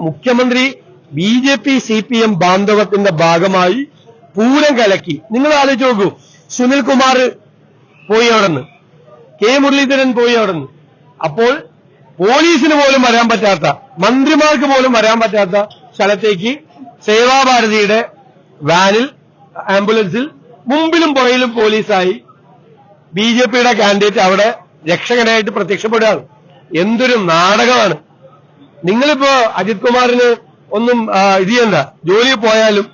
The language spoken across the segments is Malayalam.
മുഖ്യമന്ത്രി ബി.ജെ.പി. CPM ബാന്ധവത്തിന്റെ ഭാഗമായി പൂരം കലക്കി. നിങ്ങൾ ആലോചിച്ച് നോക്കൂ, സുനിൽകുമാർ പോയി അവിടുന്ന്, കെ മുരളീധരൻ പോയി അവിടുന്ന്. അപ്പോൾ പോലീസിന് പോലും വരാൻ പറ്റാത്ത, മന്ത്രിമാർക്ക് പോലും വരാൻ പറ്റാത്ത സ്ഥലത്തേക്ക് സേവാഭാരതിയുടെ വാനിൽ, ആംബുലൻസിൽ മുമ്പിലും പുറയിലും പോലീസായി ബി.ജെ.പിയുടെ കാൻഡിഡേറ്റ് അവിടെ രക്ഷകനായിട്ട് പ്രത്യക്ഷപ്പെടുകയാണ്. എന്തൊരു നാടകമാണ്! നിങ്ങളിപ്പോ അജിത് കുമാറിന് ഒന്നും ഇത് ചെയ്യണ്ട, ജോലിയിൽ പോയാലും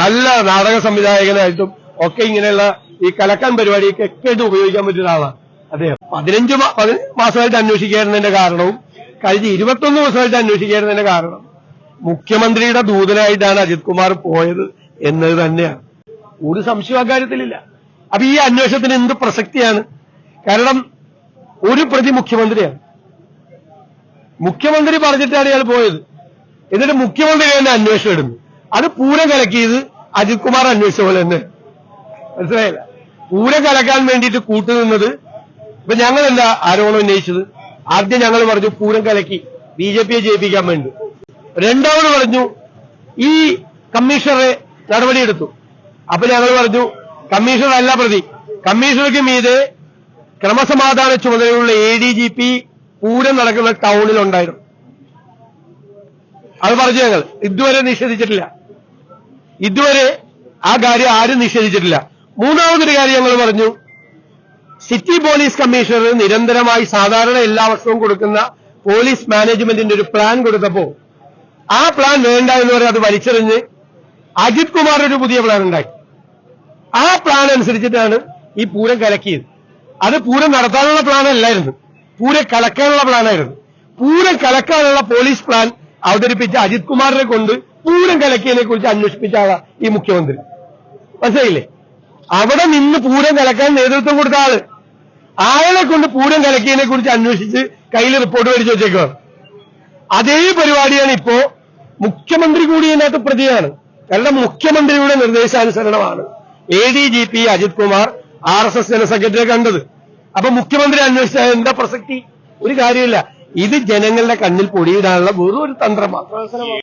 നല്ല നാടക സംവിധായകനായിട്ടും ഒക്കെ ഇങ്ങനെയുള്ള ഈ കലക്കാൻ പരിപാടിയൊക്കെ ആയിട്ട് ഉപയോഗിക്കാൻ പറ്റുന്ന ആളാണ് അദ്ദേഹം. 15 മാസമായിട്ട് അന്വേഷിക്കാറുന്നതിന്റെ കാരണവും കഴിഞ്ഞ 21 ദിവസമായിട്ട് അന്വേഷിക്കാറുന്നതിന്റെ കാരണം മുഖ്യമന്ത്രിയുടെ ദൂതനായിട്ടാണ് അജിത് കുമാർ പോയത് എന്നത് തന്നെയാണ്. ഒരു സംശയം അക്കാര്യത്തിലില്ല. അപ്പൊ ഈ അന്വേഷണത്തിന് എന്ത് പ്രസക്തിയാണ്? കാരണം ഒരു പ്രതി മുഖ്യമന്ത്രിയാണ്. മുഖ്യമന്ത്രി പറഞ്ഞിട്ടാണ് ഇയാൾ പോയത്. എന്നിട്ട് മുഖ്യമന്ത്രി തന്നെ അന്വേഷണം ഇടുന്നു. അത് പൂരം കലക്കിയത് അജിത് കുമാർ അന്വേഷിച്ച പോലെ തന്നെ. മനസ്സിലായില്ല? പൂരം കലക്കാൻ വേണ്ടിയിട്ട് കൂട്ടുനിന്നത്. ഇപ്പൊ ഞങ്ങൾ എന്താ ആരോപണം ഉന്നയിച്ചത്? ആദ്യം ഞങ്ങൾ പറഞ്ഞു പൂരം കലക്കി ബി.ജെ.പിയെ ജയിപ്പിക്കാൻ വേണ്ടി. രണ്ടാമത് പറഞ്ഞു ഈ കമ്മീഷണറെ നടപടിയെടുത്തു. അപ്പൊ ഞങ്ങൾ പറഞ്ഞു കമ്മീഷണർ അല്ല പ്രതി, കമ്മീഷണർക്ക് മീതെ ക്രമസമാധാന ചുമതലയുള്ള ADGP പൂരം നടക്കുന്ന ടൗണിലുണ്ടായിരുന്നു. അത് പറഞ്ഞു ഞങ്ങൾ. ഇതുവരെ നിഷേധിച്ചിട്ടില്ല. ഇതുവരെ ആ കാര്യം ആരും നിഷേധിച്ചിട്ടില്ല. മൂന്നാമതൊരു കാര്യം ഞങ്ങൾ പറഞ്ഞു, സിറ്റി പോലീസ് കമ്മീഷണർ നിരന്തരമായി സാധാരണ എല്ലാ വർഷവും കൊടുക്കുന്ന പോലീസ് മാനേജ്മെന്റിന്റെ ഒരു പ്ലാൻ കൊടുത്തപ്പോ ആ പ്ലാൻ വേണ്ട എന്ന് പറഞ്ഞ് അത് വലിച്ചെറിഞ്ഞ് അജിത് കുമാർ ഒരു പുതിയ പ്ലാൻ ഉണ്ടാക്കി. ആ പ്ലാൻ അനുസരിച്ചിട്ടാണ് ഈ പൂരം കലക്കിയത്. അത് പൂരം നടത്താനുള്ള പ്ലാൻ അല്ലായിരുന്നു, പൂരം കലക്കാനുള്ള പ്ലാനായിരുന്നു. പൂരം കലക്കാനുള്ള പോലീസ് പ്ലാൻ അവതരിപ്പിച്ച അജിത് കുമാറിനെ കൊണ്ട് പൂരം കലക്കിയതിനെ കുറിച്ച് അന്വേഷിപ്പിച്ച ആളാ ഈ മുഖ്യമന്ത്രി. മനസ്സിലായില്ലേ? അവിടെ നിന്ന് പൂരം കലക്കാൻ നേതൃത്വം കൊടുത്ത ആള്, അയാളെ കൊണ്ട് പൂരം കലക്കിയതിനെ കുറിച്ച് അന്വേഷിച്ച് കയ്യിൽ റിപ്പോർട്ട് മേടിച്ചു വെച്ചേക്കാണ്. അതേ പരിപാടിയാണ് ഇപ്പോ മുഖ്യമന്ത്രി കൂടി ഇതിനകത്ത് പ്രതിയാണ്. കാരണം മുഖ്യമന്ത്രിയുടെ നിർദ്ദേശാനുസരണമാണ് ADGP Ajith Kumar RSS general സെക്രട്ടറിയെ കണ്ടത്. അപ്പൊ മുഖ്യമന്ത്രി അന്വേഷിച്ചാൽ എന്താ പ്രസക്തി? ഒരു കാര്യമില്ല. ഇത് ജനങ്ങളുടെ കണ്ണിൽ പൊടിയിടാനുള്ള വെറും ഒരു തന്ത്രം മാത്രം.